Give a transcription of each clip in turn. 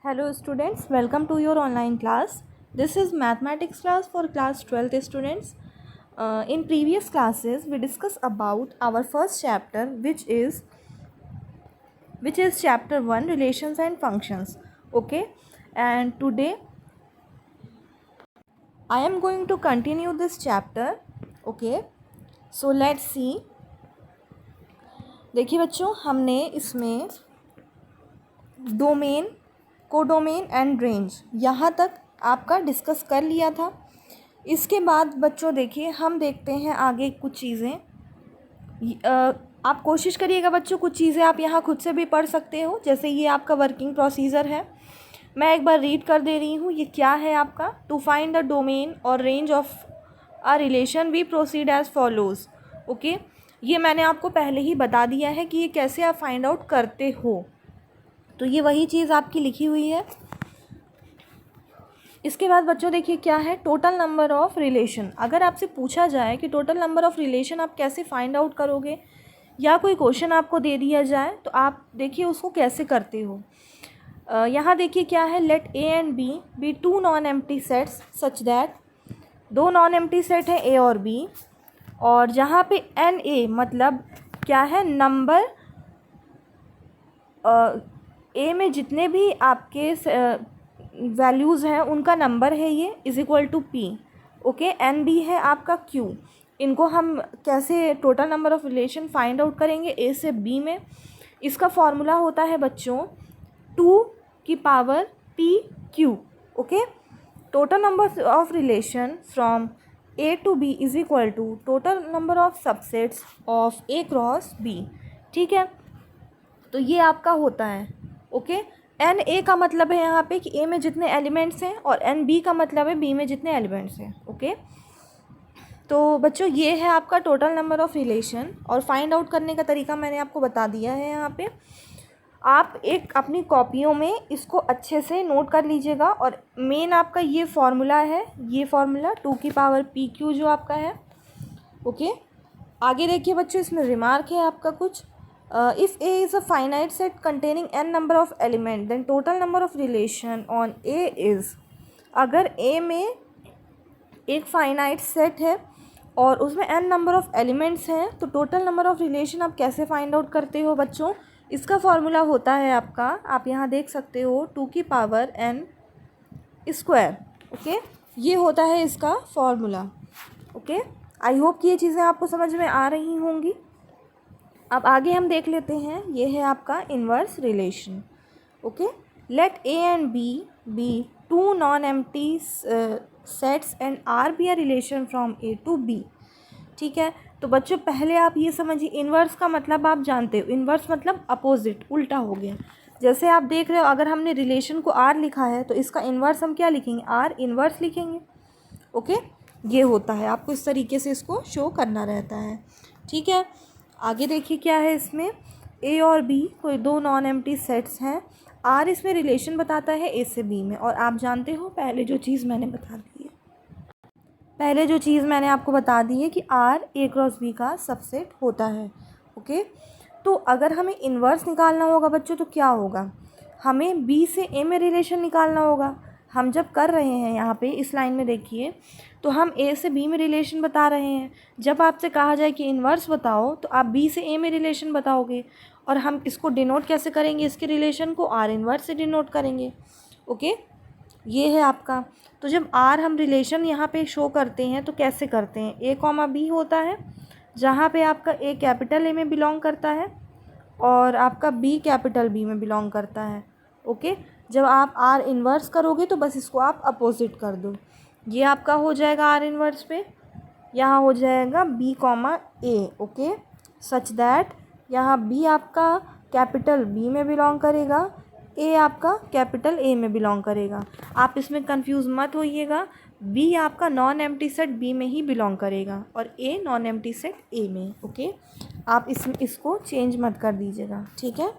Hello students, welcome to your online class. This is mathematics class for class 12th students. In previous classes we discussed about our first chapter which is chapter 1 relations and functions. Okay, and today I am going to continue this chapter. Okay, so let's see. देखिए बच्चों, हमने इसमें domain, codomain and range यहाँ तक आपका discuss कर लिया था। इसके बाद बच्चों देखिए, हम देखते हैं आगे कुछ चीज़ें। आप कोशिश करिएगा बच्चों, कुछ चीज़ें आप यहाँ खुद से भी पढ़ सकते हो। जैसे ये आपका वर्किंग प्रोसीजर है, मैं एक बार रीड कर दे रही हूँ। ये क्या है आपका, टू फाइंड द डोमेन और range of a relation we proceed as follows. Okay, ये मैंने आपको पहले ही बता दिया है कि ये कैसे आप फाइंड आउट करते हो। तो ये वही चीज़ आपकी लिखी हुई है। इसके बाद बच्चों देखिए क्या है, टोटल नंबर ऑफ़ रिलेशन। अगर आपसे पूछा जाए कि टोटल नंबर ऑफ़ रिलेशन आप कैसे फाइंड आउट करोगे, या कोई क्वेश्चन आपको दे दिया जाए तो आप देखिए उसको कैसे करते हो। यहाँ देखिए क्या है, let A and B two non empty sets such that, दो नॉन एम्प्टी सेट है ए और बी, और जहाँ पे एन ए मतलब क्या है, नंबर ए में जितने भी आपके वैल्यूज़ हैं उनका नंबर है ये, is equal to p. Okay, n B है आपका क्यू। इनको हम कैसे total number of relation find out करेंगे ए से बी में। इसका फॉर्मूला होता है बच्चों 2 की power p q. Okay, total number of relation from A to B is equal to total number of subsets of A cross B. ठीक है, तो ये आपका होता है। ओके, एन ए का मतलब है यहाँ पे कि ए में जितने एलिमेंट्स हैं, और एन बी का मतलब है बी में जितने एलिमेंट्स हैं। ओके, तो बच्चों ये है आपका टोटल नंबर ऑफ़ रिलेशन, और फाइंड आउट करने का तरीका मैंने आपको बता दिया है। यहाँ पे आप एक अपनी कॉपियों में इसको अच्छे से नोट कर लीजिएगा, और मेन आपका ये फार्मूला है, ये फार्मूला 2 की पावर पी क्यू जो आपका है। ओके, आगे देखिए बच्चों, इसमें रिमार्क है आपका कुछ। If A is a finite set containing n number of element, then total number of relation on A is, अगर A में एक फाइनाइट सेट है और उसमें n नंबर ऑफ़ एलिमेंट्स हैं, तो टोटल नंबर ऑफ़ रिलेशन आप कैसे फाइंड आउट करते हो बच्चों। इसका फॉर्मूला होता है आपका, आप यहाँ देख सकते हो 2 की पावर n स्क्वायर। ओके, ये होता है इसका फॉर्मूला। ओके, आई होप कि ये चीज़ें आपको समझ में आ रही होंगी। अब आगे हम देख लेते हैं, ये है आपका inverse relation. Okay, let A and B two non empty sets and R be a relation from A to B. ठीक है, तो बच्चों पहले आप ये समझिए, इन्वर्स का मतलब आप जानते हो, इन्वर्स मतलब अपोजिट, उल्टा हो गया। जैसे आप देख रहे हो, अगर हमने रिलेशन को आर लिखा है तो इसका इन्वर्स हम क्या लिखेंगे, आर इन्वर्स लिखेंगे। ओके, ये होता है, आपको इस तरीके से इसको शो करना रहता है। ठीक है, आगे देखिए क्या है, इसमें ए और बी कोई दो नॉन एम्प्टी सेट्स हैं। आर इसमें रिलेशन बताता है ए से बी में, और आप जानते हो पहले जो चीज़ मैंने आपको बता दी है कि आर ए क्रॉस बी का सबसेट होता है। ओके, तो अगर हमें इन्वर्स निकालना होगा बच्चों तो क्या होगा, हमें बी से ए में रिलेशन निकालना होगा। हम जब कर रहे हैं यहाँ पे इस लाइन में देखिए, तो हम ए से बी में रिलेशन बता रहे हैं। जब आपसे कहा जाए कि इन्वर्स बताओ, तो आप बी से ए में रिलेशन बताओगे, और हम इसको डिनोट कैसे करेंगे, इसके रिलेशन को आर इन्वर्स से डिनोट करेंगे। ओके, ये है आपका। तो जब आर हम रिलेशन यहाँ पे शो करते हैं तो कैसे करते हैं, ए कॉमा बी होता है, जहाँ पे आपका ए कैपिटल ए में बिलोंग करता है और आपका बी कैपिटल बी में बिलोंग करता है। ओके, जब आप आर इन्वर्स करोगे तो बस इसको आप अपोजिट कर दो, ये आपका हो जाएगा आर इन्वर्स पे, यहाँ हो जाएगा B comma A. Okay, such that यहाँ बी आपका कैपिटल बी में बिलोंग करेगा, ए आपका कैपिटल ए में बिलोंग करेगा। आप इसमें कंफ्यूज मत होइएगा, बी आपका नॉन एम्प्टी सेट बी में ही बिलोंग करेगा और ए नॉन एम्प्टी सेट ए में। ओके, आप इसको चेंज मत कर दीजिएगा। ठीक है,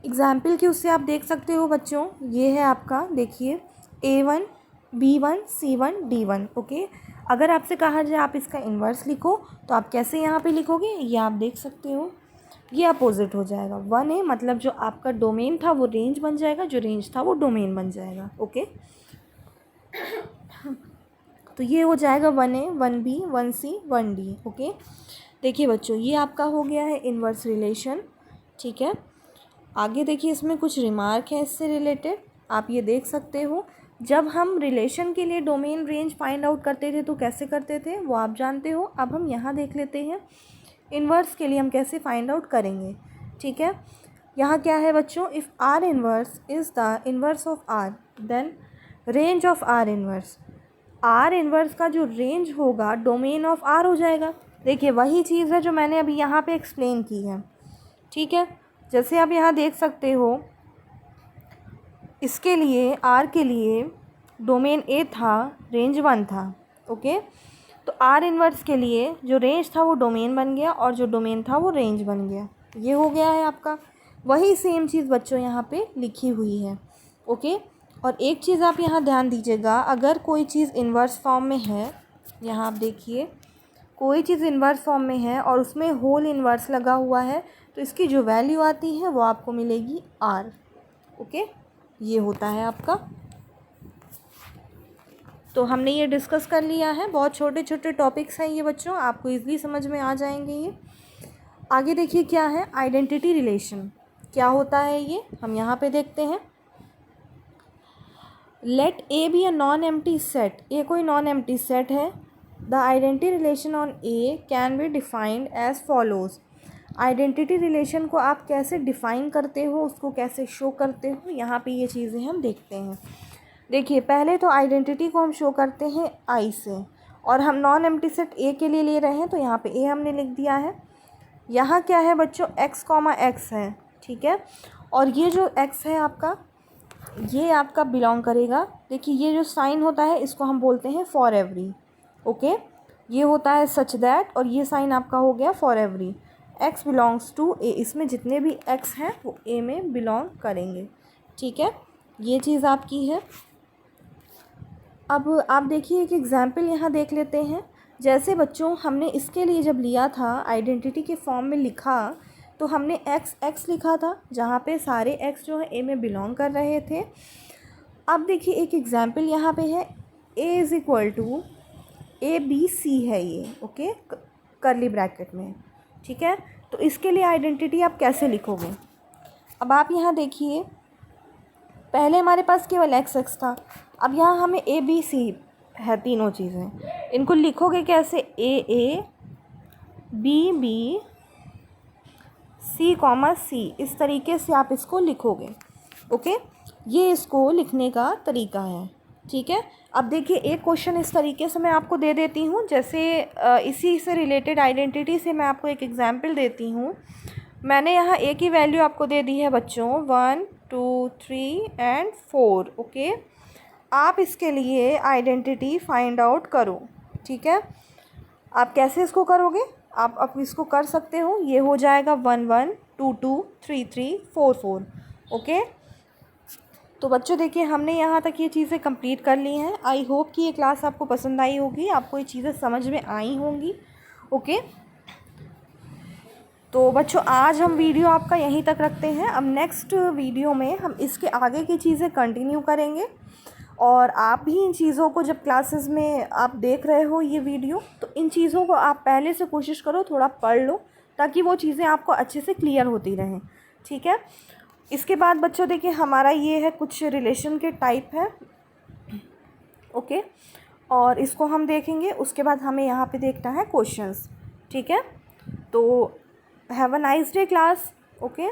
एग्जाम्पल की उससे आप देख सकते हो बच्चों, ये है आपका, देखिए A1 B1 C1 D1। Okay, अगर आपसे कहा जाए आप इसका इन्वर्स लिखो तो आप कैसे यहाँ पे लिखोगे, ये आप देख सकते हो। ये अपोजिट हो जाएगा। 1A मतलब जो आपका डोमेन था वो रेंज बन जाएगा, जो रेंज था वो डोमेन बन जाएगा। ओके, तो ये हो जाएगा 1A 1B 1C 1D। Okay, देखिए बच्चों ये आपका हो गया है इन्वर्स रिलेशन। ठीक है, आगे देखिए इसमें कुछ रिमार्क है इससे रिलेटेड, आप ये देख सकते हो। जब हम रिलेशन के लिए डोमेन रेंज फाइंड आउट करते थे तो कैसे करते थे वो आप जानते हो। अब हम यहाँ देख लेते हैं इन्वर्स के लिए हम कैसे फाइंड आउट करेंगे। ठीक है, यहाँ क्या है बच्चों, if R inverse is the inverse of R then range of R inverse. R inverse का जो रेंज होगा डोमेन ऑफ आर हो जाएगा। देखिए वही चीज़ है जो मैंने अभी यहाँ पे एक्सप्लेन की है। ठीक है, जैसे आप यहाँ देख सकते हो इसके लिए आर के लिए डोमेन ए था, रेंज 1 था। ओके, तो आर इन्वर्स के लिए जो रेंज था वो डोमेन बन गया और जो डोमेन था वो रेंज बन गया। ये हो गया है आपका। वही सेम चीज़ बच्चों यहाँ पे लिखी हुई है। ओके, और एक चीज़ आप यहाँ ध्यान दीजिएगा, अगर कोई चीज़ इन्वर्स फॉर्म में है, यहाँ आप देखिए कोई चीज़ इन्वर्स फॉर्म में है और उसमें होल इन्वर्स लगा हुआ है तो इसकी जो वैल्यू आती है वो आपको मिलेगी आर। ओके, ये होता है आपका। तो हमने ये डिस्कस कर लिया है, बहुत छोटे छोटे टॉपिक्स हैं ये बच्चों, आपको इजीली समझ में आ जाएंगे ये। आगे देखिए क्या है आइडेंटिटी रिलेशन, क्या होता है ये हम यहाँ पे देखते हैं। Let A be a non empty set, ये कोई नॉन एम्प्टी सेट है। The identity relation on A can be defined as follows. Identity relation को आप कैसे डिफ़ाइन करते हो, उसको कैसे शो करते हो, यहाँ पे ये चीज़ें हम देखते हैं। देखिए पहले तो आइडेंटिटी को हम शो करते हैं आई से, और हम नॉन एम्प्टी सेट ए के लिए ले रहे हैं तो यहाँ पे ए हमने लिख दिया है। यहाँ क्या है बच्चों x, x है। ठीक है, और ये जो x है आपका, ये आपका बिलोंग करेगा। देखिए ये जो साइन होता है इसको हम बोलते हैं फॉर एवरी। ओके, ये होता है सच दैट, और ये साइन आपका हो गया for every. x belongs to A, इसमें जितने भी x हैं वो a में बिलोंग करेंगे। ठीक है, ये चीज़ आपकी है। अब आप देखिए एक एग्ज़ाम्पल यहाँ देख लेते हैं। जैसे बच्चों हमने इसके लिए जब लिया था आइडेंटिटी के फॉर्म में लिखा तो हमने x लिखा था जहाँ पे सारे x जो है a में बिलोंग कर रहे थे। अब देखिए एक एग्ज़ाम्पल यहाँ पे है a is equal to ABC है ये। ओके, करली ब्रैकेट में। ठीक है, तो इसके लिए आइडेंटिटी आप कैसे लिखोगे। अब आप यहाँ देखिए पहले हमारे पास केवल x था, अब यहाँ हमें ABC है, तीनों चीज़ें। इनको लिखोगे कैसे, A B C, इस तरीके से आप इसको लिखोगे। ओके, ये इसको लिखने का तरीका है। ठीक है, अब देखिए एक क्वेश्चन इस तरीके से मैं आपको दे देती हूँ, जैसे इसी से रिलेटेड आइडेंटिटी से मैं आपको एक एग्जांपल देती हूँ। मैंने यहाँ a की वैल्यू आपको दे दी है बच्चों 1 2 3 एंड 4। ओके, आप इसके लिए आइडेंटिटी फाइंड आउट करो। ठीक है, आप कैसे इसको करोगे, आप इसको कर सकते हो। ये हो जाएगा 1 1 2 2 3 3 4 4। ओके, तो बच्चों देखिए हमने यहाँ तक ये चीज़ें कंप्लीट कर ली हैं। आई होप कि ये क्लास आपको पसंद आई होगी, आपको ये चीज़ें समझ में आई होंगी। ओके, तो बच्चों आज हम वीडियो आपका यहीं तक रखते हैं। अब नेक्स्ट वीडियो में हम इसके आगे की चीज़ें कंटिन्यू करेंगे, और आप भी इन चीज़ों को जब क्लासेस में आप देख रहे हो ये वीडियो, तो इन चीज़ों को आप पहले से कोशिश करो थोड़ा पढ़ लो, ताकि वो चीज़ें आपको अच्छे से क्लियर होती रहें। ठीक है, इसके बाद बच्चों देखिए हमारा ये है कुछ रिलेशन के टाइप है। ओके, और इसको हम देखेंगे, उसके बाद हमें यहाँ पे देखना है क्वेश्चंस। ठीक है, तो have a nice day class. Okay.